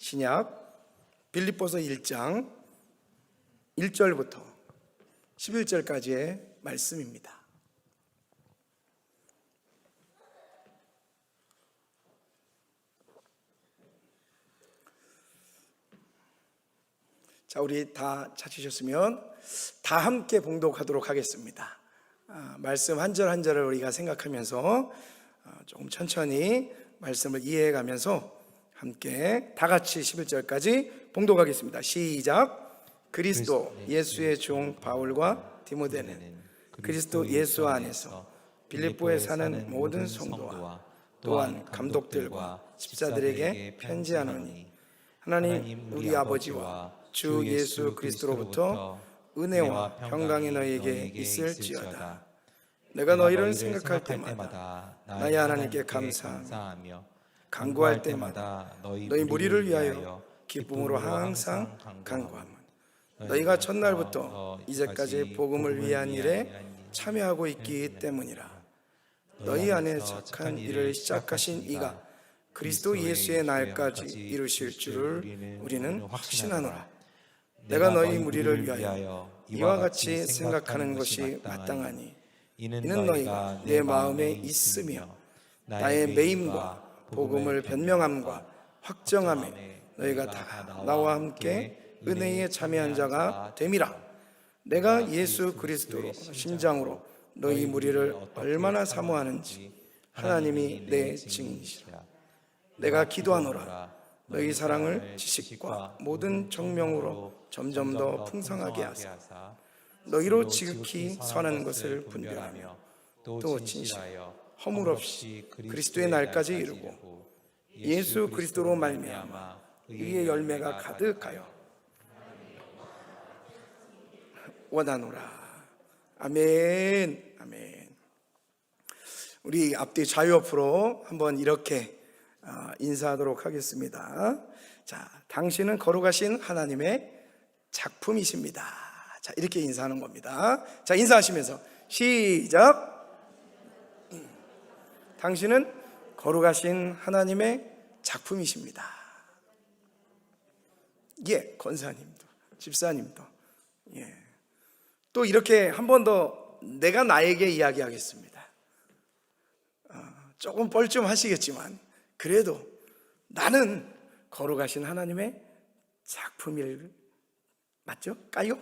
신약 빌립보서 1장 1절부터 11절까지의 말씀입니다. 자, 우리 다 찾으셨으면 다 함께 봉독하도록 하겠습니다. 말씀 한 절 한 절을 우리가 생각하면서 조금 천천히 말씀을 이해해가면서 함께 다 같이 11절까지 봉독하겠습니다. 시작. 그리스도 예수의 종 바울과 디모데는 그리스도 예수 안에서 빌립보에 사는 모든 성도와 또한 감독들과 집사들에게 편지하노니 하나님 우리 아버지와 주 예수 그리스도로부터 은혜와 평강이 너희에게 있을지어다. 내가 너희를 생각할 때마다 나의 하나님께 감사하며 간구할 때마다 너희 무리를 위하여 기쁨으로 항상 간구하며 너희가 첫날부터 이제까지 복음을 위한 일에 참여하고 있기 때문이라. 너희 안에 착한 일을 시작하신 이가 그리스도 예수의 날까지 이루실 줄을 우리는 확신하노라. 내가 너희 무리를 위하여 이와 같이 생각하는 것이 마땅하니 이는 너희가 내 마음에 있으며 나의 매임과 복음을 변명함과 확정함에 너희가 다 나와 함께 은혜에 참여한 자가 됨이라. 내가 예수 그리스도로 심장으로 너희 무리를 얼마나 사모하는지 하나님이 내 증인이시라. 내가 기도하노라. 너희 사랑을 지식과 모든 정명으로 점점 더 풍성하게 하사 너희로 지극히 선한 것을 분별하며 또 진실하여 허물 없이 그리스도의 날까지 이루고 예수 그리스도로 말미암아 의의 열매가 가득하여 원하노라. 아멘. 아멘. 우리 앞뒤 좌우 옆으로 한번 이렇게 인사하도록 하겠습니다. 자, 당신은 거룩하신 하나님의 작품이십니다. 자, 이렇게 인사하는 겁니다. 자, 인사하시면서 시작. 당신은 거룩하신 하나님의 작품이십니다. 예, 권사님도 집사님도 예. 또 이렇게 한 번 더 내가 나에게 이야기하겠습니다. 조금 뻘쭘하시겠지만 그래도 나는 거룩하신 하나님의 작품일, 맞죠? 까요?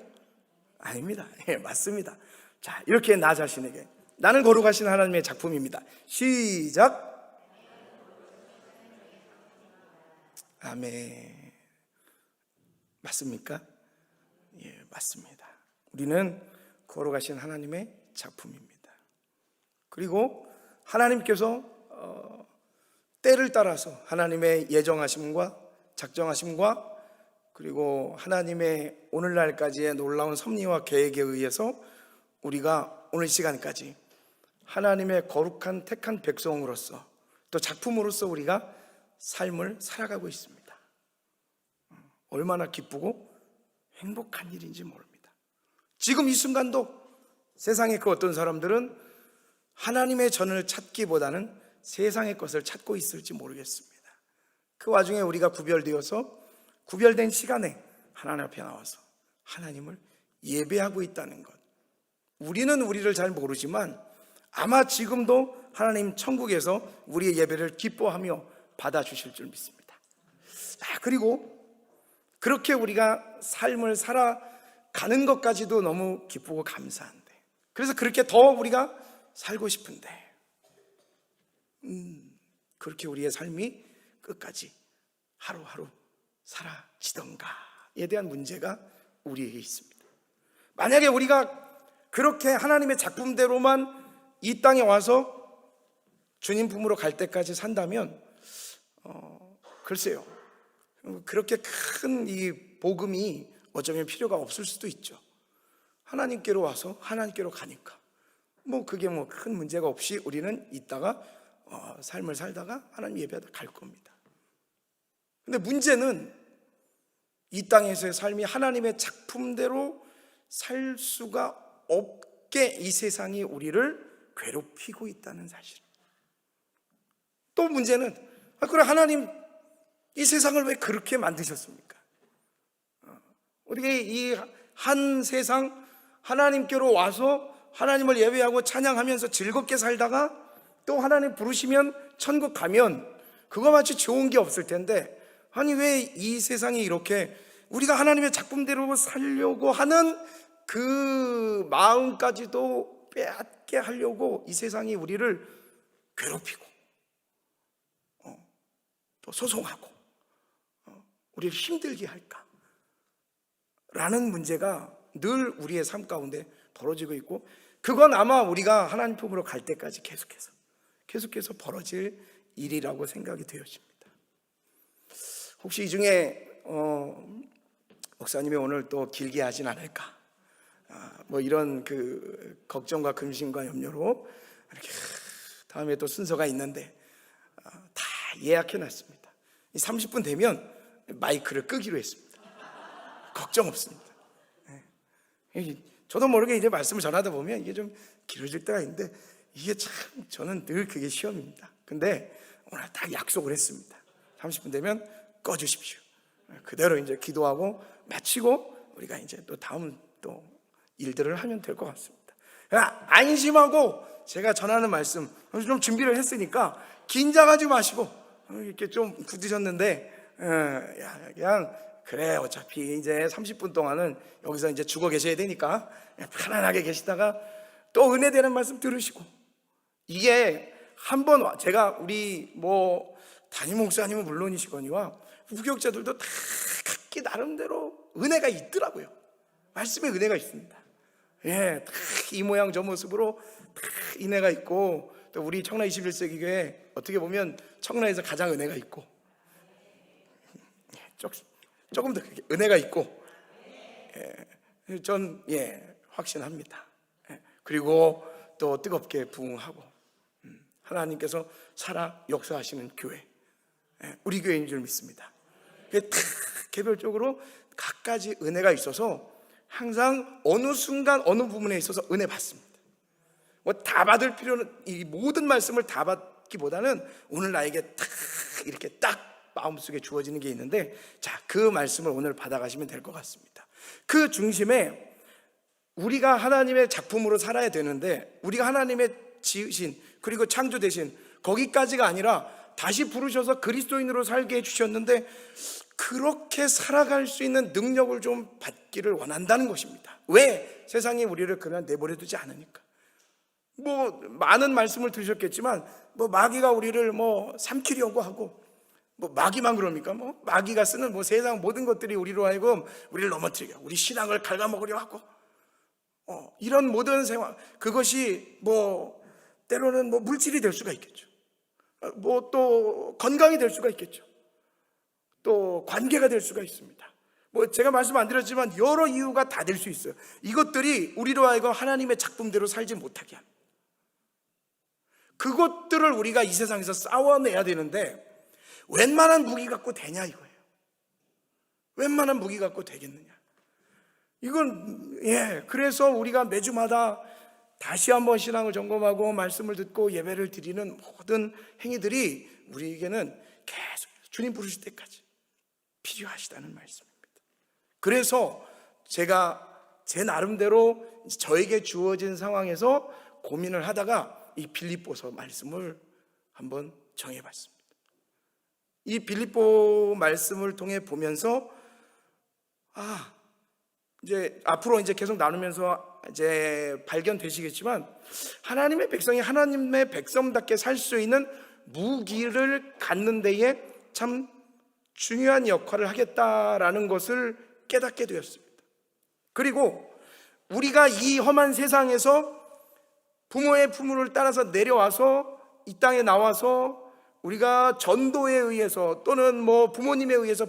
아닙니다. 예, 맞습니다. 자, 이렇게 나 자신에게 나는 거룩하신 하나님의 작품입니다. 시작. 아멘. 맞습니까? 예, 맞습니다. 우리는 거룩하신 하나님의 작품입니다. 그리고 하나님께서 때를 따라서 하나님의 예정하심과 작정하심과 그리고 하나님의 오늘날까지의 놀라운 섭리와 계획에 의해서 우리가 오늘 시간까지 하나님의 거룩한 택한 백성으로서 또 작품으로서 우리가 삶을 살아가고 있습니다. 얼마나 기쁘고 행복한 일인지 모릅니다. 지금 이 순간도 세상의 그 어떤 사람들은 하나님의 전을 찾기보다는 세상의 것을 찾고 있을지 모르겠습니다. 그 와중에 우리가 구별되어서 구별된 시간에 하나님 앞에 나와서 하나님을 예배하고 있다는 것, 우리는 우리를 잘 모르지만 아마 지금도 하나님 천국에서 우리의 예배를 기뻐하며 받아주실 줄 믿습니다. 그리고 그렇게 우리가 삶을 살아가는 것까지도 너무 기쁘고 감사한데, 그래서 그렇게 더 우리가 살고 싶은데 그렇게 우리의 삶이 끝까지 하루하루 사라지던가에 대한 문제가 우리에게 있습니다. 만약에 우리가 그렇게 하나님의 작품대로만 이 땅에 와서 주님 품으로 갈 때까지 산다면 글쎄요, 그렇게 큰 이 복음이 어쩌면 필요가 없을 수도 있죠. 하나님께로 와서 하나님께로 가니까 그게 큰 문제가 없이 우리는 있다가 삶을 살다가 하나님 예배하다 갈 겁니다. 근데 문제는 이 땅에서의 삶이 하나님의 작품대로 살 수가 없게 이 세상이 우리를 괴롭히고 있다는 사실. 또 문제는 그래 하나님 이 세상을 왜 그렇게 만드셨습니까? 어떻게 이 한 세상 하나님께로 와서 하나님을 예배하고 찬양하면서 즐겁게 살다가 또 하나님 부르시면 천국 가면 그거 마치 좋은 게 없을 텐데, 아니 왜 이 세상이 이렇게 우리가 하나님의 작품대로 살려고 하는 그 마음까지도 빼앗게 하려고 이 세상이 우리를 괴롭히고 또 소송하고 우리를 힘들게 할까? 라는 문제가 늘 우리의 삶 가운데 벌어지고 있고, 그건 아마 우리가 하나님 품으로 갈 때까지 계속해서 벌어질 일이라고 생각이 되어집니다. 혹시 이 중에 목사님이 오늘 또 길게 하진 않을까, 뭐 이런 그 걱정과 근심과 염려로 이렇게 다음에 또 순서가 있는데 다 예약해 놨습니다. 30분 되면 마이크를 끄기로 했습니다. 걱정 없습니다. 저도 모르게 이제 말씀을 전하다 보면 이게 좀 길어질 때가 있는데, 이게 참 저는 늘 그게 시험입니다. 근데 오늘 딱 약속을 했습니다. 30분 되면 꺼주십시오. 그대로 이제 기도하고 마치고 우리가 이제 또 다음 또 일들을 하면 될 것 같습니다. 안심하고 제가 전하는 말씀 좀 준비를 했으니까 긴장하지 마시고, 이렇게 좀 굳으셨는데 그냥 그래 어차피 이제 30분 동안은 여기서 이제 죽어 계셔야 되니까 편안하게 계시다가 또 은혜되는 말씀 들으시고, 이게 한번 제가 우리 뭐 담임 목사님은 물론이시거니와 부교육자들도 다 각기 나름대로 은혜가 있더라고요. 말씀에 은혜가 있습니다. 예, 다 이 모양 저 모습으로 다 은혜가 있고, 또 우리 청라 21세기 교회 어떻게 보면 청라에서 가장 은혜가 있고, 조금 더 은혜가 있고, 전 확신합니다. 그리고 또 뜨겁게 부응하고, 하나님께서 살아 역사하시는 교회, 우리 교회인 줄 믿습니다. 다 개별적으로 각가지 은혜가 있어서 항상 어느 순간 어느 부분에 있어서 은혜 받습니다. 뭐 다 받을 필요는, 이 모든 말씀을 다 받기보다는 오늘 나에게 딱 이렇게 딱 마음속에 주어지는 게 있는데, 자, 그 말씀을 오늘 받아가시면 될 것 같습니다. 그 중심에 우리가 하나님의 작품으로 살아야 되는데, 우리가 하나님의 지으신 그리고 창조되신 거기까지가 아니라 다시 부르셔서 그리스도인으로 살게 해주셨는데, 그렇게 살아갈 수 있는 능력을 좀 받기를 원한다는 것입니다. 왜? 세상이 우리를 그냥 내버려 두지 않으니까. 뭐 많은 말씀을 들으셨겠지만, 뭐 마귀가 우리를 뭐 삼키려고 하고, 뭐 마귀만 그럽니까? 뭐 마귀가 쓰는 뭐 세상 모든 것들이 우리로 하여금 우리를 넘어뜨리게, 우리 신앙을 갉아먹으려 하고, 이런 모든 생활, 그것이 뭐 때로는 뭐 물질이 될 수가 있겠죠. 뭐 또 건강이 될 수가 있겠죠. 또 관계가 될 수가 있습니다. 뭐 제가 말씀 안 드렸지만 여러 이유가 다 될 수 있어요. 이것들이 우리로 하여금 하나님의 작품대로 살지 못하게 합니다. 그것들을 우리가 이 세상에서 싸워내야 되는데, 웬만한 무기 갖고 되냐 이거예요. 웬만한 무기 갖고 되겠느냐. 이건 그래서 우리가 매주마다 다시 한번 신앙을 점검하고 말씀을 듣고 예배를 드리는 모든 행위들이 우리에게는 계속 주님 부르실 때까지 필요하시다는 말씀입니다. 그래서 제가 제 나름대로 저에게 주어진 상황에서 고민을 하다가 이 빌립보서 말씀을 한번 정해봤습니다. 이 빌립보 말씀을 통해 보면서 이제 앞으로 이제 계속 나누면서 이제 발견되시겠지만, 하나님의 백성이 하나님의 백성답게 살 수 있는 무기를 갖는 데에 참 중요한 역할을 하겠다라는 것을 깨닫게 되었습니다. 그리고 우리가 이 험한 세상에서 부모의 품을 따라서 내려와서 이 땅에 나와서 우리가 전도에 의해서 또는 뭐 부모님에 의해서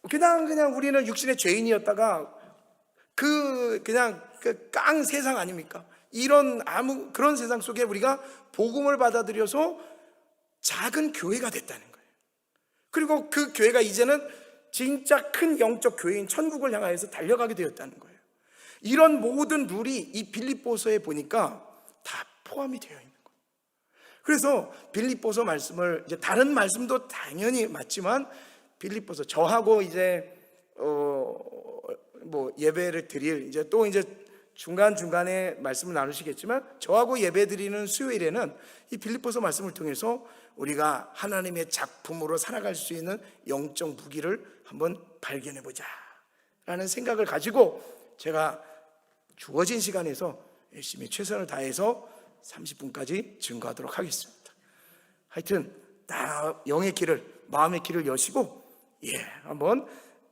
그냥 우리는 육신의 죄인이었다가 그냥 깡 세상 아닙니까? 그런 세상 속에 우리가 복음을 받아들여서 작은 교회가 됐다는 거예요. 그리고 그 교회가 이제는 진짜 큰 영적 교회인 천국을 향하여서 달려가게 되었다는 거예요. 이런 모든 룰이 이 빌립보서에 보니까 다 포함이 되어 있는 거예요. 그래서 빌립보서 말씀을 이제 다른 말씀도 당연히 맞지만 빌립보서 저하고 이제 뭐 예배를 드릴 이제 또 이제 중간중간에 말씀을 나누시겠지만 저하고 예배 드리는 수요일에는 이 빌립보서 말씀을 통해서 우리가 하나님의 작품으로 살아갈 수 있는 영적 무기를 한번 발견해 보자 라는 생각을 가지고 제가 주어진 시간에서 열심히 최선을 다해서 30분까지 증거하도록 하겠습니다. 하여튼 다 영의 길을, 마음의 길을 여시고 한번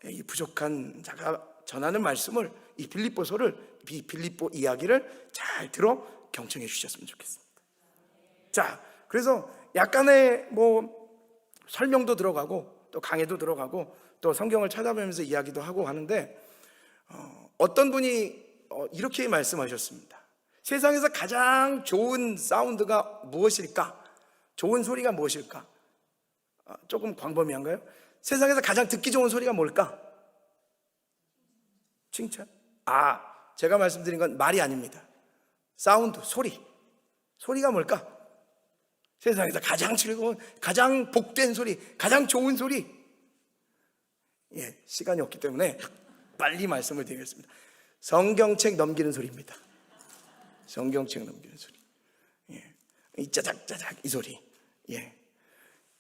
이 부족한 자가 전하는 말씀을, 이 빌립보 이야기를 잘 들어 경청해 주셨으면 좋겠습니다. 자, 그래서 약간의 뭐 설명도 들어가고 또 강해도 들어가고 또 성경을 찾아보면서 이야기도 하고 하는데 어떤 분이 이렇게 말씀하셨습니다. 세상에서 가장 좋은 사운드가 무엇일까? 좋은 소리가 무엇일까? 조금 광범위한가요? 세상에서 가장 듣기 좋은 소리가 뭘까? 칭찬? 제가 말씀드린 건 말이 아닙니다. 사운드, 소리가 뭘까? 세상에서 가장 즐거운, 가장 복된 소리, 가장 좋은 소리. 시간이 없기 때문에 빨리 말씀을 드리겠습니다. 성경책 넘기는 소리입니다. 성경책 넘기는 소리. 이 짜작짜작 이 소리.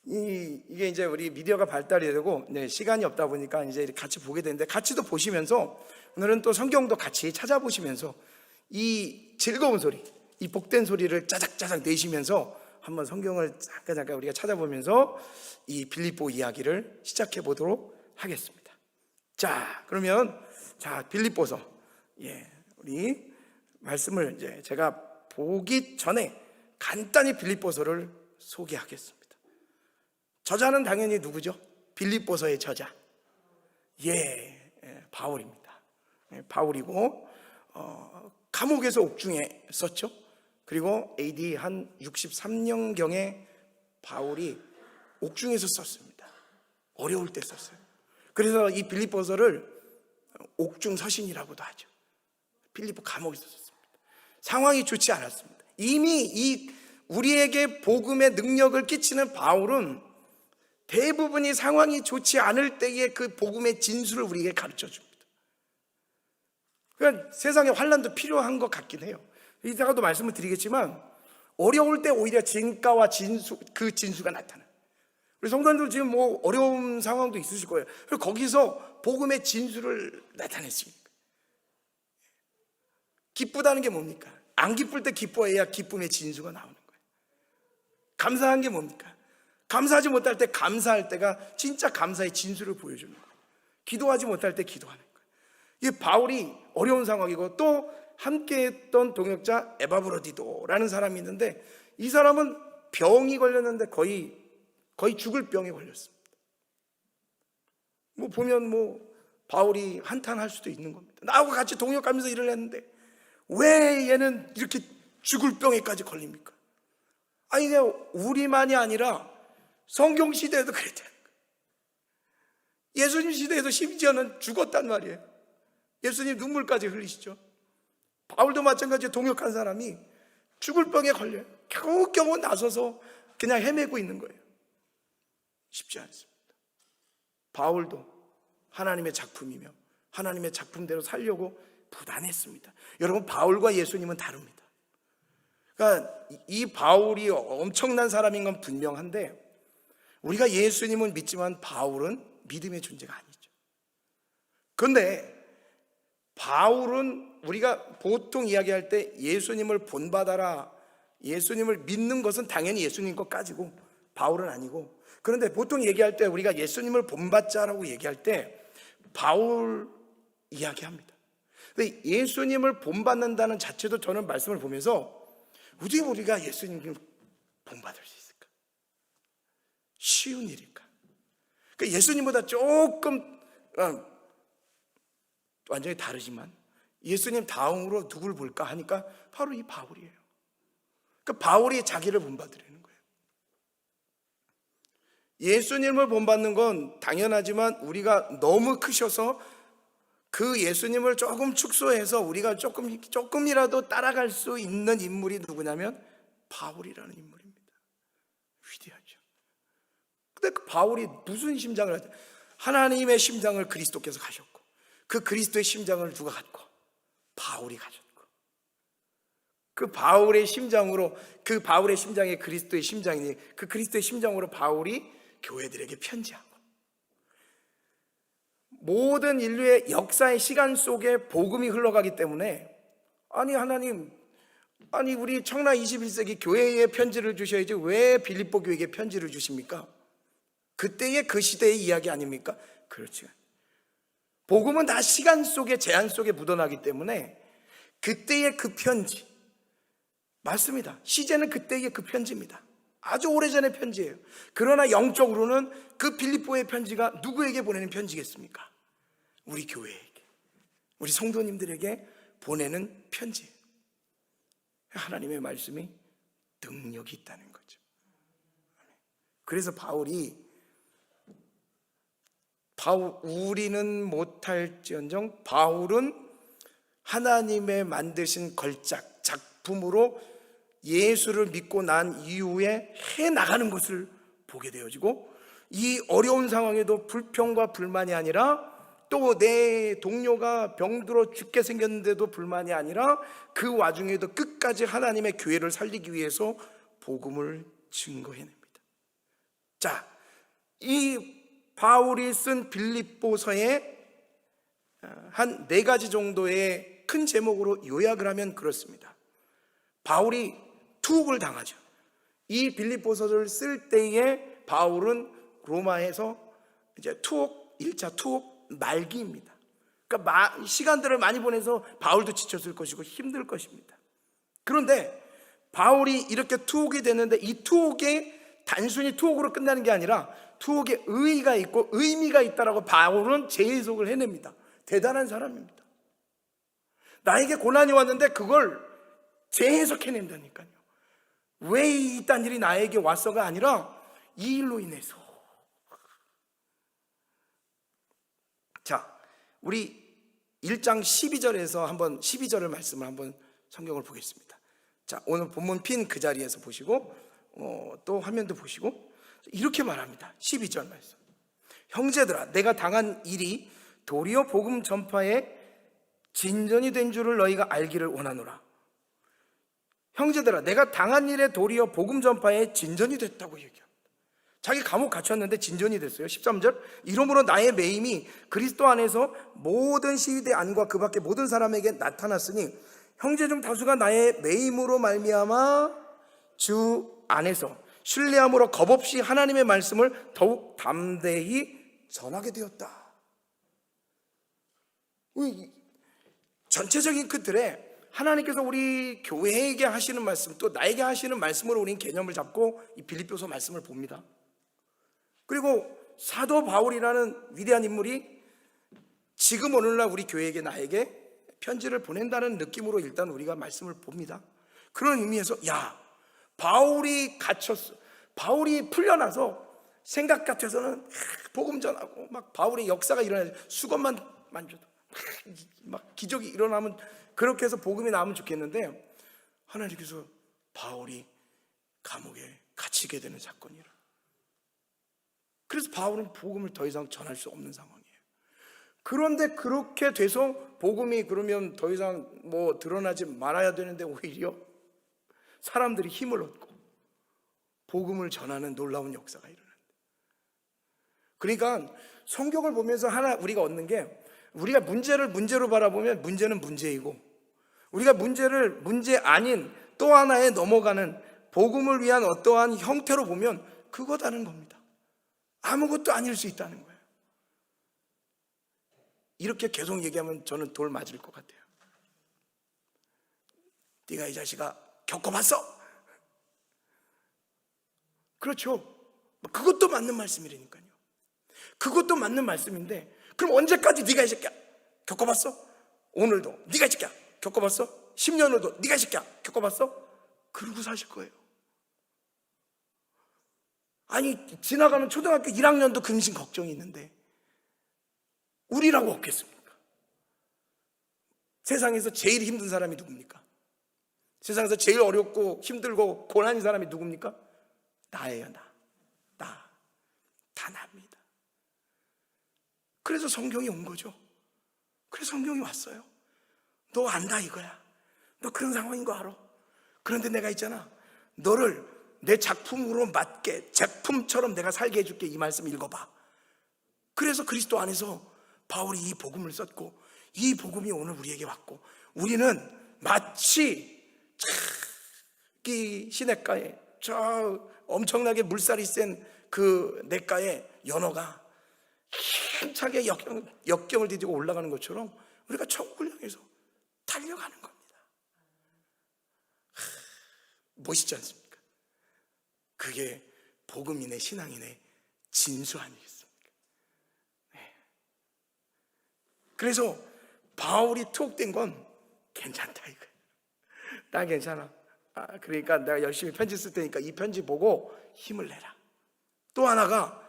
이게 이제 우리 미디어가 발달이 되고 시간이 없다 보니까 이제 같이 보게 되는데, 같이도 보시면서 오늘은 또 성경도 같이 찾아보시면서 이 즐거운 소리, 이 복된 소리를 짜작짜작 내시면서 한번 성경을 잠깐 우리가 찾아보면서 이 빌립보 이야기를 시작해 보도록 하겠습니다. 자, 그러면 빌립보서 우리 말씀을 이제 제가 보기 전에 간단히 빌립보서를 소개하겠습니다. 저자는 당연히 누구죠? 빌립보서의 저자 바울입니다. 바울이고 감옥에서 옥중에 썼죠. 그리고 AD 한 63년경에 바울이 옥중에서 썼습니다. 어려울 때 썼어요. 그래서 이 빌립보서를 옥중 서신이라고도 하죠. 빌립보 감옥에서 썼습니다. 상황이 좋지 않았습니다. 이미 이 우리에게 복음의 능력을 끼치는 바울은 대부분이 상황이 좋지 않을 때의 그 복음의 진수를 우리에게 가르쳐 줍니다. 그러니까 세상에 환난도 필요한 것 같긴 해요. 이따가도 말씀을 드리겠지만 어려울 때 오히려 진가와 그 진수가 나타나요. 우리 성도님들 지금 뭐 어려운 상황도 있으실 거예요. 그래서 거기서 복음의 진수를 나타냈습니다. 기쁘다는 게 뭡니까? 안 기쁠 때 기뻐해야 기쁨의 진수가 나오는 거예요. 감사한 게 뭡니까? 감사하지 못할 때 감사할 때가 진짜 감사의 진수를 보여주는 거예요. 기도하지 못할 때 기도하는 거예요. 이게 바울이 어려운 상황이고, 또 함께했던 동역자 에바브로디도라는 사람이 있는데, 이 사람은 병이 걸렸는데 거의 죽을 병에 걸렸습니다. 보면 바울이 한탄할 수도 있는 겁니다. 나하고 같이 동역하면서 일을 했는데 왜 얘는 이렇게 죽을 병에까지 걸립니까? 이게 우리만이 아니라 성경 시대에도 그랬다는 거예요. 예수님 시대에도 심지어는 죽었단 말이에요. 예수님 눈물까지 흘리시죠. 바울도 마찬가지로 동역한 사람이 죽을 병에 걸려요. 겨우겨우 나서서 그냥 헤매고 있는 거예요. 쉽지 않습니다. 바울도 하나님의 작품이며 하나님의 작품대로 살려고 부단했습니다. 여러분, 바울과 예수님은 다릅니다. 그러니까 이 바울이 엄청난 사람인 건 분명한데, 우리가 예수님은 믿지만 바울은 믿음의 존재가 아니죠. 그런데 바울은 우리가 보통 이야기할 때 예수님을 본받아라, 예수님을 믿는 것은 당연히 예수님 것까지고 바울은 아니고, 그런데 보통 얘기할 때 우리가 예수님을 본받자라고 얘기할 때 바울 이야기합니다. 근데 예수님을 본받는다는 자체도 저는 말씀을 보면서 어떻게 우리가 예수님을 본받을 수 있을까? 쉬운 일일까? 그러니까 예수님보다 조금 완전히 다르지만 예수님 다음으로 누굴 볼까 하니까 바로 이 바울이에요. 그러니까 바울이 자기를 본받으려는 거예요. 예수님을 본받는 건 당연하지만 우리가 너무 크셔서 그 예수님을 조금 축소해서 우리가 조금이라도 따라갈 수 있는 인물이 누구냐면 바울이라는 인물입니다. 위대하죠. 근데 그 바울이 무슨 심장을 하죠? 하나님의 심장을 그리스도께서 가셨고, 그 그리스도의 심장을 누가 갖고? 바울이 가졌고, 그 바울의 심장으로, 그 바울의 심장이 그리스도의 심장이니 그 그리스도의 심장으로 바울이 교회들에게 편지하고, 모든 인류의 역사의 시간 속에 복음이 흘러가기 때문에, 아니 하나님, 아니 우리 청라 21세기 교회에 편지를 주셔야지 왜 빌립보 교회에게 편지를 주십니까? 그때의 그 시대의 이야기 아닙니까? 그렇죠. 복음은 다 시간 속에, 제한 속에 묻어나기 때문에 그때의 그 편지, 맞습니다. 시제는 그때의 그 편지입니다. 아주 오래전의 편지예요. 그러나 영적으로는 그 빌립보의 편지가 누구에게 보내는 편지겠습니까? 우리 교회에게, 우리 성도님들에게 보내는 편지예요. 하나님의 말씀이 능력이 있다는 거죠. 그래서 우리는 못할지언정 바울은 하나님의 만드신 걸작, 작품으로 예수를 믿고 난 이후에 해나가는 것을 보게 되어지고, 이 어려운 상황에도 불평과 불만이 아니라, 또 내 동료가 병들어 죽게 생겼는데도 불만이 아니라, 그 와중에도 끝까지 하나님의 교회를 살리기 위해서 복음을 증거해냅니다. 자, 이 바울이 쓴 빌립보서의 한 4가지 정도의 큰 제목으로 요약을 하면 그렇습니다. 바울이 투옥을 당하죠. 이 빌립보서를 쓸 때에 바울은 로마에서 이제 1차 투옥 말기입니다. 그러니까 시간들을 많이 보내서 바울도 지쳤을 것이고 힘들 것입니다. 그런데 바울이 이렇게 투옥이 됐는데, 이 투옥이 단순히 투옥으로 끝나는 게 아니라 투옥에 의의가 있고 의미가 있다라고 바울은 재해석을 해냅니다. 대단한 사람입니다. 나에게 고난이 왔는데 그걸 재해석해낸다니까요. 왜 이딴 일이 나에게 왔어가 아니라 이 일로 인해서. 자, 우리 1장 12절에서 한번 12절의 말씀을 한번 성경을 보겠습니다. 자, 오늘 본문 핀 그 자리에서 보시고 또 화면도 보시고 이렇게 말합니다. 12절 말씀. 형제들아, 내가 당한 일이 도리어 복음 전파에 진전이 된 줄을 너희가 알기를 원하노라. 형제들아, 내가 당한 일에 도리어 복음 전파에 진전이 됐다고 얘기합니다. 자기 감옥 갇혔는데 진전이 됐어요. 13절. 이러므로 나의 매임이 그리스도 안에서 모든 시위대 안과 그 밖에 모든 사람에게 나타났으니 형제 중 다수가 나의 매임으로 말미암아 주 안에서 신뢰함으로 겁없이 하나님의 말씀을 더욱 담대히 전하게 되었다. 전체적인 그 틀에 하나님께서 우리 교회에게 하시는 말씀, 또 나에게 하시는 말씀으로 우리는 개념을 잡고 이 빌립보서 말씀을 봅니다. 그리고 사도 바울이라는 위대한 인물이 지금 오늘날 우리 교회에게, 나에게 편지를 보낸다는 느낌으로 일단 우리가 말씀을 봅니다. 그런 의미에서 바울이 갇혔어, 바울이 풀려나서 생각 같아서는 복음 전하고 막 바울의 역사가 일어나서 수건만 만져도 막 기적이 일어나면, 그렇게 해서 복음이 나오면 좋겠는데, 하나님께서 바울이 감옥에 갇히게 되는 사건이 일어나. 그래서 바울은 복음을 더 이상 전할 수 없는 상황이에요. 그런데 그렇게 돼서 복음이 그러면 더 이상 드러나지 말아야 되는데, 오히려 사람들이 힘을 얻고 복음을 전하는 놀라운 역사가 일어난다. 그러니까 성경을 보면서 하나 우리가 얻는 게, 우리가 문제를 문제로 바라보면 문제는 문제이고, 우리가 문제를 문제 아닌 또 하나에 넘어가는 복음을 위한 어떠한 형태로 보면 그거다는 겁니다. 아무것도 아닐 수 있다는 거예요. 이렇게 계속 얘기하면 저는 돌 맞을 것 같아요. 네가 이 자식아 겪어봤어? 그렇죠. 그것도 맞는 말씀이라니까요. 그것도 맞는 말씀인데, 그럼 언제까지 네가 이 새끼야 겪어봤어? 오늘도 네가 이 새끼야 겪어봤어? 10년 후도 네가 이 새끼야 겪어봤어? 그러고 사실 거예요. 아니, 지나가는 초등학교 1학년도 근심 걱정이 있는데 우리라고 없겠습니까? 세상에서 제일 힘든 사람이 누굽니까? 세상에서 제일 어렵고 힘들고 고난인 사람이 누굽니까? 나예요. 다 납니다. 그래서 성경이 온 거죠. 그래서 성경이 왔어요. 너 안다 이거야. 너 그런 상황인 거 알아. 그런데 내가 있잖아, 너를 내 작품으로 맞게, 제품처럼 내가 살게 해줄게. 이 말씀 읽어봐. 그래서 그리스도 안에서 바울이 이 복음을 썼고, 이 복음이 오늘 우리에게 왔고, 우리는 마치 이 시냇가에 저 엄청나게 물살이 센 그 냇가에 연어가 힘차게 역경을 뒤지고 올라가는 것처럼 우리가 천국을 향해서 달려가는 겁니다. 멋있지 않습니까? 그게 복음인의, 신앙인의 진수 아니겠습니까? 네. 그래서 바울이 투옥된 건 괜찮다 이거예요. 난 괜찮아. 그러니까 내가 열심히 편지 쓸 테니까 이 편지 보고 힘을 내라. 또 하나가,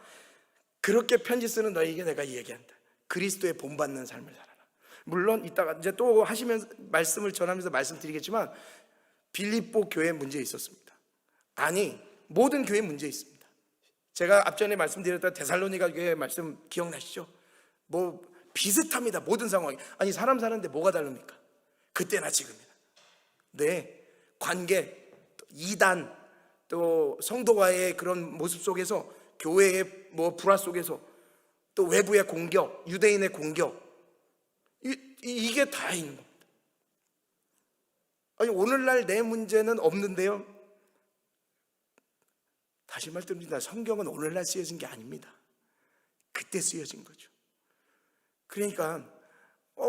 그렇게 편지 쓰는 너에게 내가 얘기한다. 그리스도의 본받는 삶을 살아라. 물론 이따가 이제 또 하시면서 말씀을 전하면서 말씀드리겠지만, 빌립보 교회에 문제 있었습니다. 아니, 모든 교회에 문제 있습니다. 제가 앞전에 말씀드렸던 데살로니가 교회 말씀 기억나시죠? 뭐 비슷합니다. 모든 상황이. 아니, 사람 사는데 뭐가 다릅니까? 그때나 지금이나. 네, 관계, 이단, 또 성도와의 그런 모습 속에서, 교회의 뭐 불화 속에서, 또 외부의 공격, 유대인의 공격, 이게 다 있는 겁니다. 아니, 오늘날 내 문제는 없는데요. 다시 말씀드립니다. 성경은 오늘날 쓰여진 게 아닙니다. 그때 쓰여진 거죠. 그러니까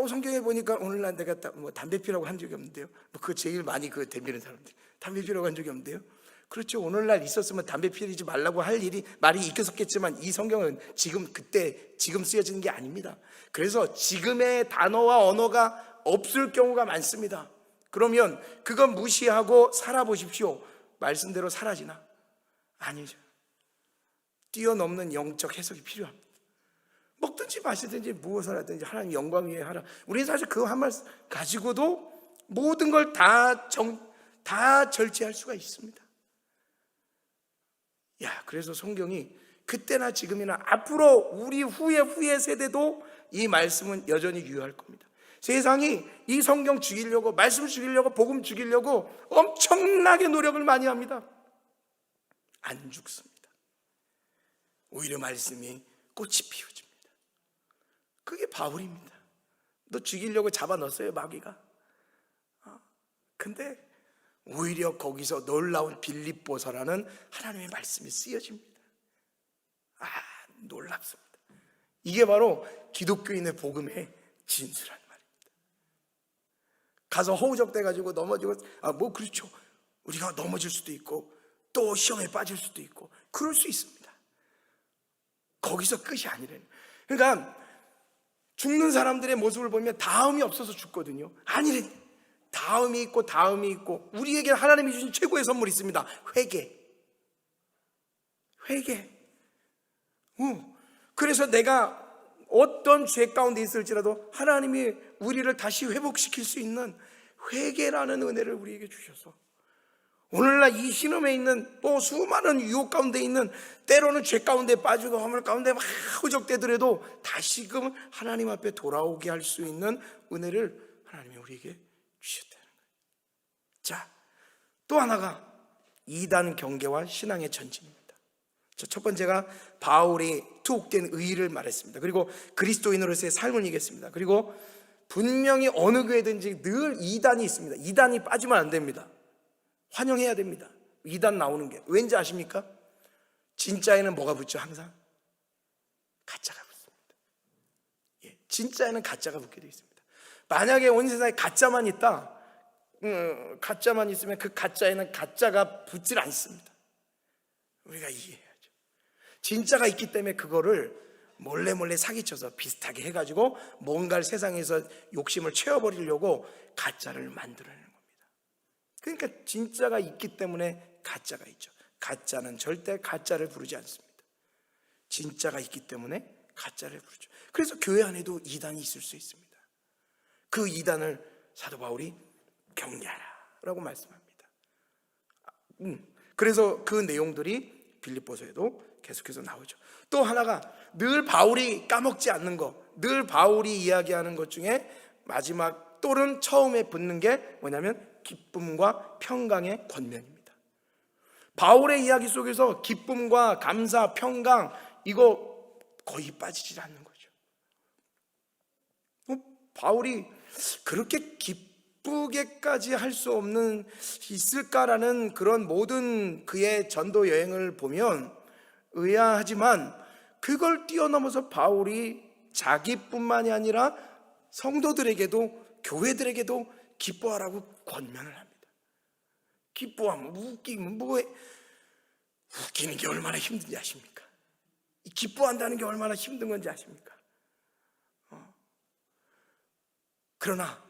성경에 보니까 오늘날 내가 뭐 담배 피라고 한 적이 없는데요. 뭐 그거 제일 많이 그 덤비는 사람들, 담배 피라고 한 적이 없는데요. 그렇죠. 오늘날 있었으면 담배 피우지 말라고 할 말이 있었겠지만, 이 성경은 지금 쓰여지는 게 아닙니다. 그래서 지금의 단어와 언어가 없을 경우가 많습니다. 그러면 그건 무시하고 살아보십시오. 말씀대로 사라지나? 아니죠. 뛰어넘는 영적 해석이 필요합니다. 먹든지 마시든지 무엇을 하든지 하나님 영광 위에 하라. 우리는 사실 그 한 말씀 가지고도 모든 걸 다 절제할 수가 있습니다. 그래서 성경이 그때나 지금이나 앞으로 우리 후의 세대도 이 말씀은 여전히 유효할 겁니다. 세상이 이 성경 죽이려고, 말씀 죽이려고, 복음 죽이려고 엄청나게 노력을 많이 합니다. 안 죽습니다. 오히려 말씀이 꽃이 피워집니다. 그게 바울입니다. 너 죽이려고 잡아넣었어요, 마귀가. 근데 오히려 거기서 놀라운 빌립보서라는 하나님의 말씀이 쓰여집니다. 놀랍습니다. 이게 바로 기독교인의 복음의 진수란 말입니다. 가서 허우적대가지고 넘어지고, 뭐 그렇죠. 우리가 넘어질 수도 있고 또 시험에 빠질 수도 있고 그럴 수 있습니다. 거기서 끝이 아니라는. 그러니까 죽는 사람들의 모습을 보면 다음이 없어서 죽거든요. 아니래. 다음이 있고 우리에게 하나님이 주신 최고의 선물이 있습니다. 회개. 그래서 내가 어떤 죄 가운데 있을지라도 하나님이 우리를 다시 회복시킬 수 있는 회개라는 은혜를 우리에게 주셔서, 오늘날 이 신음에 있는 또 수많은 유혹 가운데 있는, 때로는 죄 가운데 빠지고 허물 가운데 막 허적되더라도 다시금 하나님 앞에 돌아오게 할 수 있는 은혜를 하나님이 우리에게 주셨다는 거예요. 자, 또 하나가 이단 경계와 신앙의 전진입니다. 첫 번째가 바울이 투옥된 의의를 말했습니다. 그리고 그리스도인으로서의 삶을 얘기했습니다. 그리고 분명히 어느 교회든지 늘 이단이 있습니다. 이단이 빠지면 안 됩니다. 환영해야 됩니다. 이단 나오는 게 왠지 아십니까? 진짜에는 뭐가 붙죠? 항상 가짜가 붙습니다. 진짜에는 가짜가 붙게 되어 있습니다. 만약에 온 세상에 가짜만 있다, 가짜만 있으면 그 가짜에는 가짜가 붙질 않습니다. 우리가 이해해야죠. 진짜가 있기 때문에 그거를 몰래 사기쳐서 비슷하게 해가지고 뭔가를 세상에서 욕심을 채워버리려고 가짜를 만들어내는 겁니다. 그러니까 진짜가 있기 때문에 가짜가 있죠. 가짜는 절대 가짜를 부르지 않습니다. 진짜가 있기 때문에 가짜를 부르죠. 그래서 교회 안에도 이단이 있을 수 있습니다. 그 이단을 사도 바울이 경계하라 라고 말씀합니다. 그래서 그 내용들이 빌립보서에도 계속해서 나오죠. 또 하나가 늘 바울이 까먹지 않는 거, 늘 바울이 이야기하는 것 중에 마지막 또는 처음에 붙는 게 뭐냐면 기쁨과 평강의 권면입니다. 바울의 이야기 속에서 기쁨과 감사, 평강 이거 거의 빠지질 않는 거죠. 바울이 그렇게 기쁘게까지 할 수 없는 있을까라는 그런 모든 그의 전도 여행을 보면 의아하지만 그걸 뛰어넘어서 바울이 자기뿐만이 아니라 성도들에게도 교회들에게도 기뻐하라고 권면을 합니다. 기뻐하면 웃기면 뭐해? 웃기는 게 얼마나 힘든지 아십니까? 기뻐한다는 게 얼마나 힘든 건지 아십니까? 그러나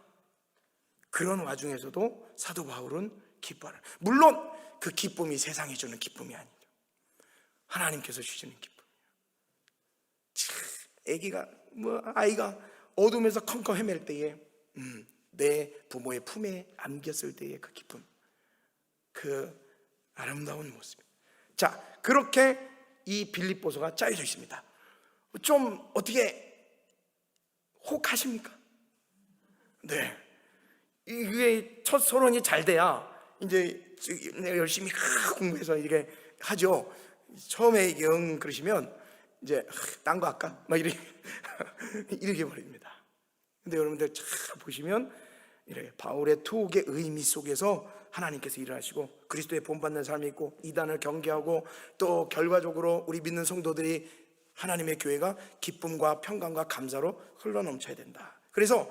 그런 와중에서도 사도 바울은 기뻐하라. 물론 그 기쁨이 세상이 주는 기쁨이 아니죠. 하나님께서 주시는 기쁨이에요. 아이가 어둠에서 컴컴 헤맬 때에 내 부모의 품에 안겼을 때의 그 기쁨, 그 아름다운 모습. 자, 그렇게 이 빌립보서가 짜여져 있습니다. 좀 어떻게 혹하십니까? 네. 이게 첫 서론이 잘 돼야 이제 열심히 공부해서 이렇게 하죠. 처음에 영 그러시면 이제 딴 거 할까? 막 이렇게 버립니다. 근데 여러분들 잘 보시면 이렇게 바울의 투옥의 의미 속에서 하나님께서 일을 하시고 그리스도의 본받는 삶이 있고 이단을 경계하고 또 결과적으로 우리 믿는 성도들이 하나님의 교회가 기쁨과 평강과 감사로 흘러넘쳐야 된다. 그래서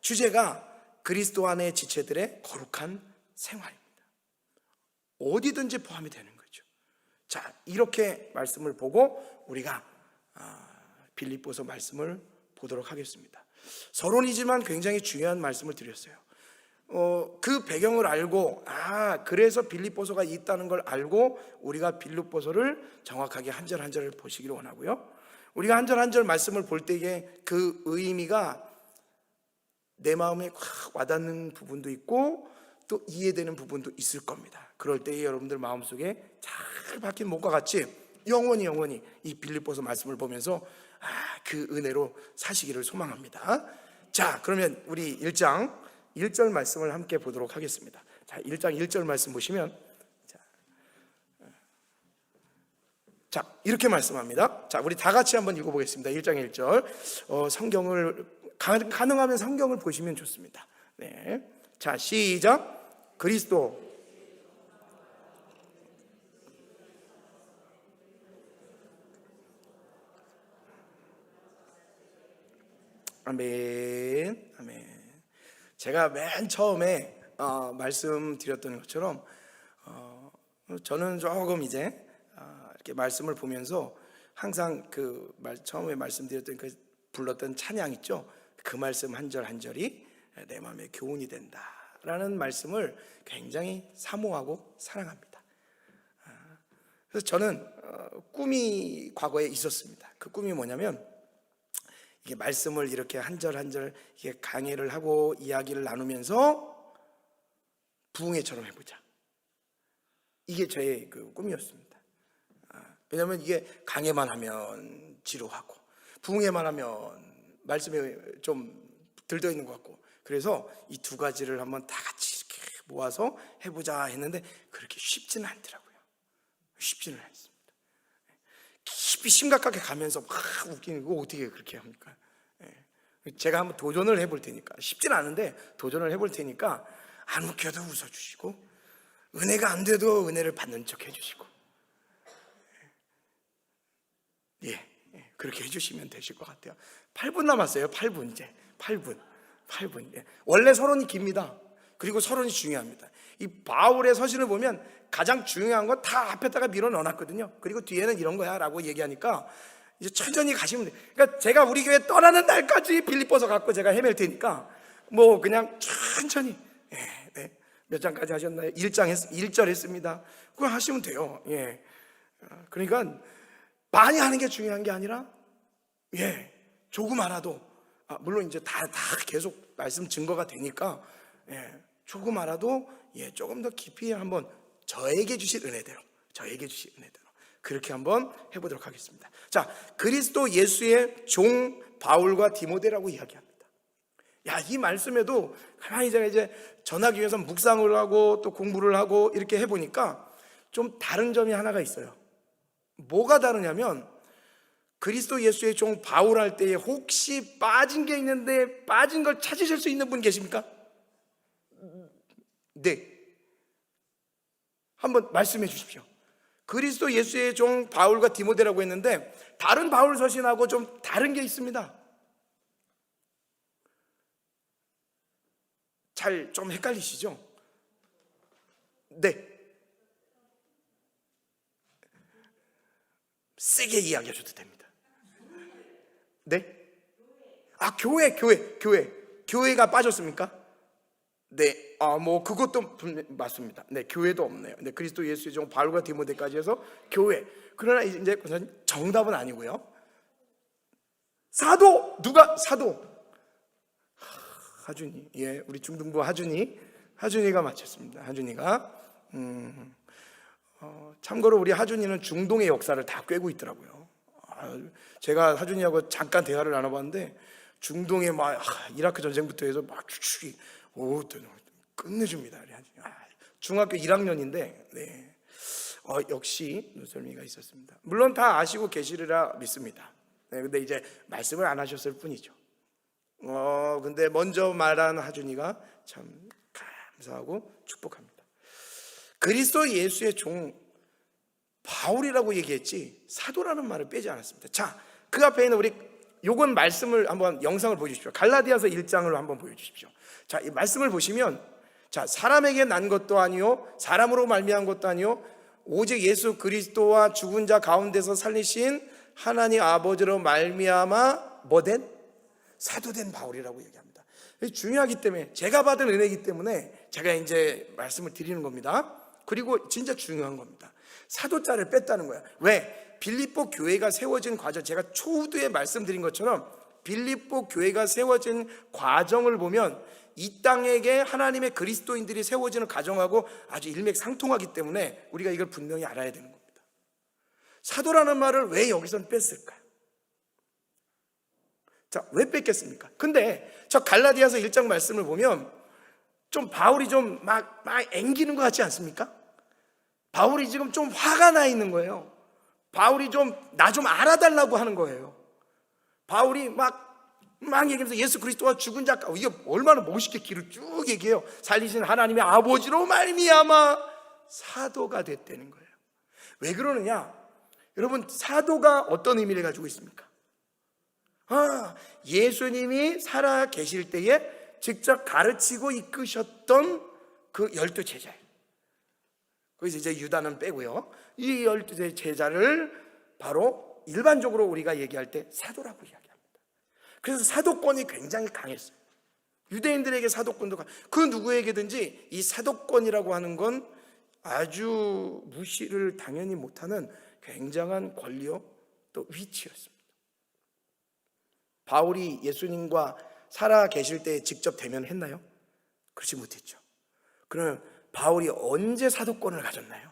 주제가 그리스도 안의 지체들의 거룩한 생활입니다. 어디든지 포함이 되는 거죠. 자, 이렇게 말씀을 보고 우리가 빌립보서 말씀을 보도록 하겠습니다. 서론이지만 굉장히 중요한 말씀을 드렸어요. 그 배경을 알고 그래서 빌립보서가 있다는 걸 알고 우리가 빌립보서를 정확하게 한 절 한 절을 보시기를 원하고요. 우리가 한 절 한 절 말씀을 볼 때에 그 의미가 내 마음에 확 와닿는 부분도 있고 또 이해되는 부분도 있을 겁니다. 그럴 때에 여러분들 마음속에 잘 박힌 못과 같이 영원히 이 빌립보서 말씀을 보면서 그 은혜로 사시기를 소망합니다. 자, 그러면 우리 1장 1절 말씀을 함께 보도록 하겠습니다. 자, 1장 1절 말씀 보시면 자, 이렇게 말씀합니다. 자, 우리 다 같이 한번 읽어보겠습니다. 1장 1절 성경을 가능하면 성경을 보시면 좋습니다. 네. 자, 시작. 그리스도 아멘. 제가 맨 처음에 말씀드렸던 것처럼 저는 조금 이제 이렇게 말씀을 보면서 항상 처음에 말씀드렸던 불렀던 찬양 있죠. 그 말씀 한 절 한 절이 내 마음에 교훈이 된다라는 말씀을 굉장히 사모하고 사랑합니다. 그래서 저는 꿈이 과거에 있었습니다. 그 꿈이 뭐냐면 이게 말씀을 이렇게 한 절 한 절 이게 강해를 하고 이야기를 나누면서 부흥회처럼 해보자. 이게 저의 그 꿈이었습니다. 왜냐하면 이게 강해만 하면 지루하고 부흥회만 하면 말씀에 좀 들떠 있는 것 같고 그래서 이 두 가지를 한번 다 같이 이렇게 모아서 해보자 했는데 그렇게 쉽지는 않더라고요. 쉽지는 않습니다. 깊이 심각하게 가면서 막 웃기는 거 어떻게 그렇게 합니까? 제가 한번 도전을 해볼 테니까 쉽지는 않은데 도전을 해볼 테니까 안 웃겨도 웃어주시고 은혜가 안 돼도 은혜를 받는 척 해주시고 그렇게 해주시면 되실 것 같아요. 8분 남았어요. 8분 이제 8분. 원래 서론이 깁니다. 그리고 서론이 중요합니다. 이 바울의 서신을 보면 가장 중요한 건 다 앞에다가 밀어 넣어놨거든요. 그리고 뒤에는 이런 거야 라고 얘기하니까 이제 천천히 가시면 돼요. 그러니까 제가 우리 교회 떠나는 날까지 빌립보서 갖고 제가 헤맬 테니까 뭐 그냥 천천히 몇 장까지 하셨나요? 1절 했습니다. 그거 하시면 돼요. 그러니까 많이 하는 게 중요한 게 아니라 조금 알아도 물론 이제 다 계속 말씀 증거가 되니까 조금 알아도 조금 더 깊이 한번 저에게 주실 은혜대로 그렇게 한번 해보도록 하겠습니다. 자, 그리스도 예수의 종 바울과 디모데라고 이야기합니다. 야, 이 말씀에도 가만히 제가 이제 전하기 위해서 묵상을 하고 또 공부를 하고 이렇게 해보니까 좀 다른 점이 하나가 있어요. 뭐가 다르냐면, 그리스도 예수의 종 바울 할 때에 혹시 빠진 게 있는데 빠진 걸 찾으실 수 있는 분 계십니까? 네. 한번 말씀해 주십시오. 그리스도 예수의 종 바울과 디모데라고 했는데 다른 바울 서신하고 좀 다른 게 있습니다. 잘 좀 헷갈리시죠? 네. 세게 이야기하셔도 됩니다. 네? 아, 교회가 빠졌습니까? 네, 뭐 그것도 맞습니다. 네, 교회도 없네요. 네, 그리스도 예수의 종 바울과 디모데까지 해서 교회. 그러나 이제 정답은 아니고요. 사도, 누가 사도? 하준이, 예, 우리 중등부 하준이가 맞췄습니다. 하준이가. 참고로 우리 하준이는 중동의 역사를 다 꿰고 있더라고요. 제가 하준이하고 잠깐 대화를 나눠봤는데 중동에 막 이라크 전쟁부터 해서 막 추측이 끝내줍니다. 중학교 1학년인데 네. 역시 눈썰미가 있었습니다. 물론 다 아시고 계시리라 믿습니다. 네, 근데 이제 말씀을 안 하셨을 뿐이죠. 근데 먼저 말한 하준이가 참 감사하고 축복합니다. 그리스도 예수의 종 바울이라고 얘기했지 사도라는 말을 빼지 않았습니다. 자, 그 앞에 있는 우리 요건 말씀을 한번 영상을 보여주십시오. 갈라디아서 1장을 한번 보여주십시오. 자, 이 말씀을 보시면, 자, 사람에게 난 것도 아니요 사람으로 말미암은 것도 아니요 오직 예수 그리스도와 죽은 자 가운데서 살리신 하나님 아버지로 말미암아 뭐된? 사도된 바울이라고 얘기합니다. 중요하기 때문에, 제가 받은 은혜이기 때문에 제가 이제 말씀을 드리는 겁니다. 그리고 진짜 중요한 겁니다. 사도자를 뺐다는 거야. 왜? 빌립보 교회가 세워진 과정, 제가 초두에 말씀드린 것처럼 빌립보 교회가 세워진 과정을 보면 이 땅에게 하나님의 그리스도인들이 세워지는 과정하고 아주 일맥상통하기 때문에 우리가 이걸 분명히 알아야 되는 겁니다. 사도라는 말을 왜 여기서는 뺐을까요? 자, 왜 뺐겠습니까? 근데 저 갈라디아서 1장 말씀을 보면 좀 바울이 좀 막 앵기는 것 같지 않습니까? 바울이 지금 좀 화가 나 있는 거예요. 바울이 나 좀 알아달라고 하는 거예요. 바울이 막 얘기하면서 예수 그리스도와 죽은 자, 이게 얼마나 멋있게 길을 쭉 얘기해요. 살리신 하나님의 아버지로 말미암아 사도가 됐다는 거예요. 왜 그러느냐? 여러분, 사도가 어떤 의미를 가지고 있습니까? 예수님이 살아 계실 때에 직접 가르치고 이끄셨던 그 12 제자예요. 거기서 이제 유다는 빼고요. 이 12 제자를 바로 일반적으로 우리가 얘기할 때 사도라고 이야기합니다. 그래서 사도권이 굉장히 강했어요. 유대인들에게 사도권도 그 누구에게든지 이 사도권이라고 하는 건 아주 무시를 당연히 못하는 굉장한 권리요 또 위치였습니다. 바울이 예수님과 살아 계실 때 직접 대면했나요? 그렇지 못했죠. 그러면 바울이 언제 사도권을 가졌나요?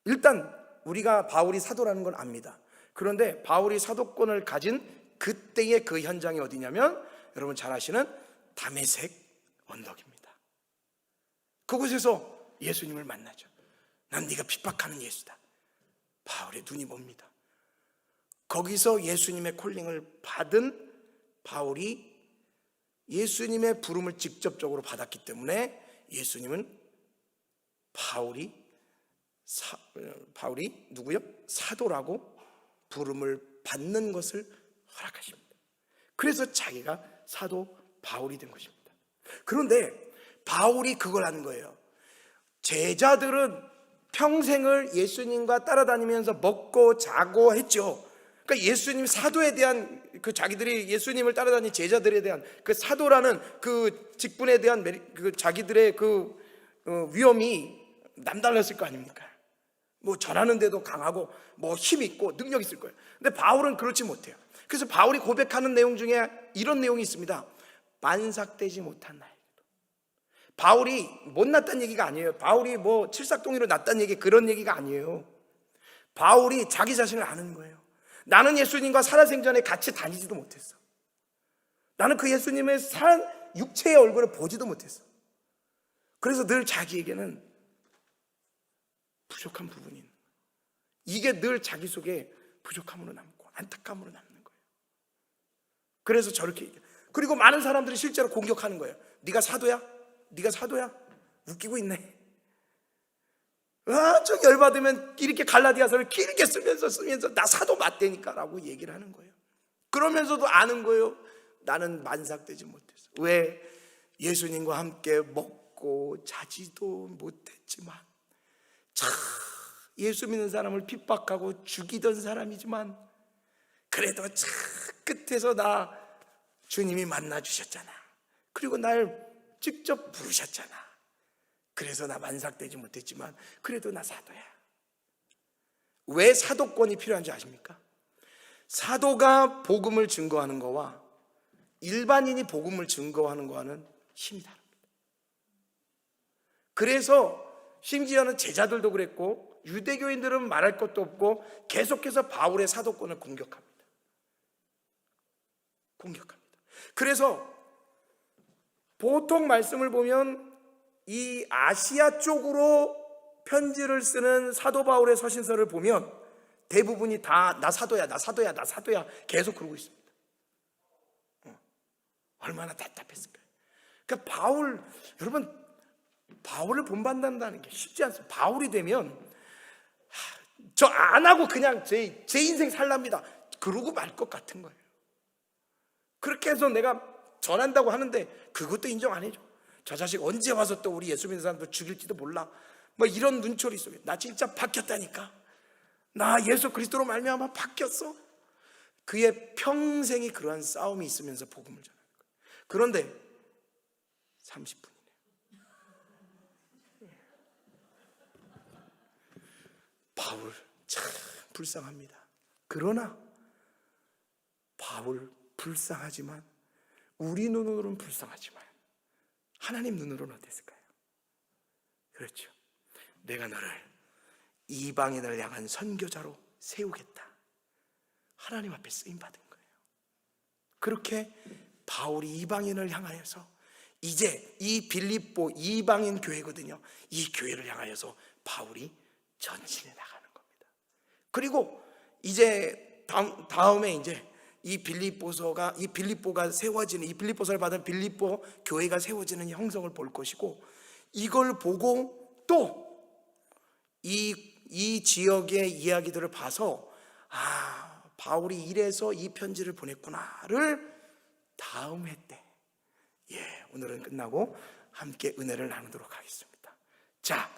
일단 우리가 바울이 사도라는 건 압니다. 그런데 바울이 사도권을 가진 그때의 그 현장이 어디냐면 여러분 잘 아시는 다메섹 언덕입니다. 그곳에서 예수님을 만나죠. 난 네가 핍박하는 예수다. 바울의 눈이 멉니다. 거기서 예수님의 콜링을 받은 바울이 예수님의 부름을 직접적으로 받았기 때문에 예수님은 바울이 누구요? 사도라고 부름을 받는 것을 허락하십니다. 그래서 자기가 사도 바울이 된 것입니다. 그런데 바울이 그걸 하는 거예요. 제자들은 평생을 예수님과 따라다니면서 먹고 자고 했죠. 그러니까 예수님 사도에 대한 그 자기들이 예수님을 따라다니는 제자들에 대한 그 사도라는 그 직분에 대한 그 자기들의 그 위엄이 남달랐을 거 아닙니까? 뭐 전하는 데도 강하고 뭐 힘 있고 능력 있을 거예요. 근데 바울은 그렇지 못해요. 그래서 바울이 고백하는 내용 중에 이런 내용이 있습니다. 만삭되지 못한 나에게도. 바울이 못났다는 얘기가 아니에요. 바울이 뭐 칠삭동이로 났다는 얘기, 그런 얘기가 아니에요. 바울이 자기 자신을 아는 거예요. 나는 예수님과 살아생전에 같이 다니지도 못했어. 나는 그 예수님의 산 육체의 얼굴을 보지도 못했어. 그래서 늘 자기에게는 부족한 부분이 있는 거예요. 이게 늘 자기 속에 부족함으로 남고 안타까움으로 남는 거예요. 그래서 저렇게 얘기해요. 그리고 많은 사람들이 실제로 공격하는 거예요. 네가 사도야? 네가 사도야? 웃기고 있네. 좀 열받으면 이렇게 갈라디아서를 길게 쓰면서 나 사도 맞대니까 라고 얘기를 하는 거예요. 그러면서도 아는 거예요. 나는 만삭되지 못했어. 왜? 예수님과 함께 먹고 자지도 못했지만, 예수 믿는 사람을 핍박하고 죽이던 사람이지만, 그래도 끝에서 나 주님이 만나 주셨잖아. 그리고 날 직접 부르셨잖아. 그래서 나 만삭되지 못했지만 그래도 나 사도야. 왜 사도권이 필요한지 아십니까? 사도가 복음을 증거하는 거와 일반인이 복음을 증거하는 거와는 힘이 다릅니다. 그래서 심지어는 제자들도 그랬고 유대교인들은 말할 것도 없고 계속해서 바울의 사도권을 공격합니다. 그래서 보통 말씀을 보면 이 아시아 쪽으로 편지를 쓰는 사도 바울의 서신서를 보면 대부분이 다 나 사도야 계속 그러고 있습니다. 얼마나 답답했을까요? 그러니까 여러분 바울을 본받는다는 게 쉽지 않습니다. 바울이 되면 저 안 하고 그냥 제 인생 살랍니다. 그러고 말 것 같은 거예요. 그렇게 해서 내가 전한다고 하는데 그것도 인정 안 해줘. 저 자식 언제 와서 또 우리 예수 믿는 사람들 죽일지도 몰라. 뭐 이런 눈초리 속에 나 진짜 바뀌었다니까. 나 예수 그리스도로 말미암아 바뀌었어. 그의 평생이 그러한 싸움이 있으면서 복음을 전하는 거예요. 그런데 30분이네요. 바울 참 불쌍합니다. 그러나 바울 불쌍하지만 우리 눈으로는 불쌍하지만 하나님 눈으로는 어땠을까요? 그렇죠. 내가 너를 이방인을 향한 선교자로 세우겠다. 하나님 앞에 쓰임받은 거예요. 그렇게 바울이 이방인을 향하여서 이제 이 빌립보 이방인 교회거든요. 이 교회를 향하여서 바울이 전진해 나가는 겁니다. 그리고 이제 다음에 이제 이 빌립보가 세워지는, 이 빌립보서를 받은 빌립보 교회가 세워지는 형성을 볼 것이고, 이걸 보고 또 이 지역의 이야기들을 봐서 바울이 이래서 이 편지를 보냈구나를 다음 해 때, 오늘은 끝나고 함께 은혜를 나누도록 하겠습니다. 자,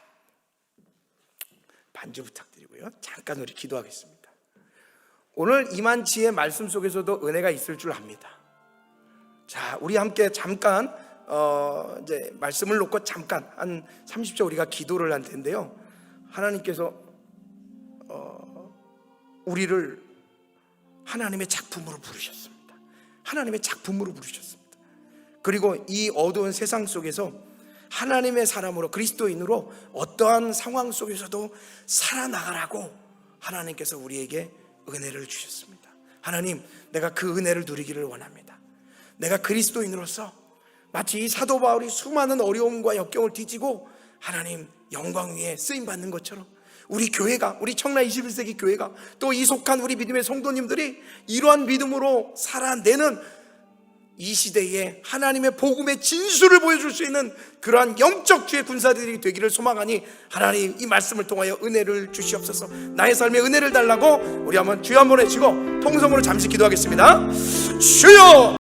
반주 부탁드리고요. 잠깐 우리 기도하겠습니다. 오늘 이만치의 말씀 속에서도 은혜가 있을 줄 압니다. 자, 우리 함께 잠깐 이제 말씀을 놓고 잠깐 한 30초 우리가 기도를 할 텐데요. 하나님께서 우리를 하나님의 작품으로 부르셨습니다. 하나님의 작품으로 부르셨습니다. 그리고 이 어두운 세상 속에서 하나님의 사람으로, 그리스도인으로 어떠한 상황 속에서도 살아나가라고 하나님께서 우리에게 은혜를 주셨습니다. 하나님, 내가 그 은혜를 누리기를 원합니다. 내가 그리스도인으로서 마치 이 사도 바울이 수많은 어려움과 역경을 뒤지고 하나님 영광 위에 쓰임받는 것처럼 우리 교회가, 우리 청라 21세기 교회가, 또 이 속한 우리 믿음의 성도님들이 이러한 믿음으로 살아내는 이 시대에 하나님의 복음의 진수를 보여줄 수 있는 그러한 영적 주의 군사들이 되기를 소망하니 하나님 이 말씀을 통하여 은혜를 주시옵소서. 나의 삶에 은혜를 달라고 우리 한번 주여 한번 외치고 통성으로 잠시 기도하겠습니다. 주여!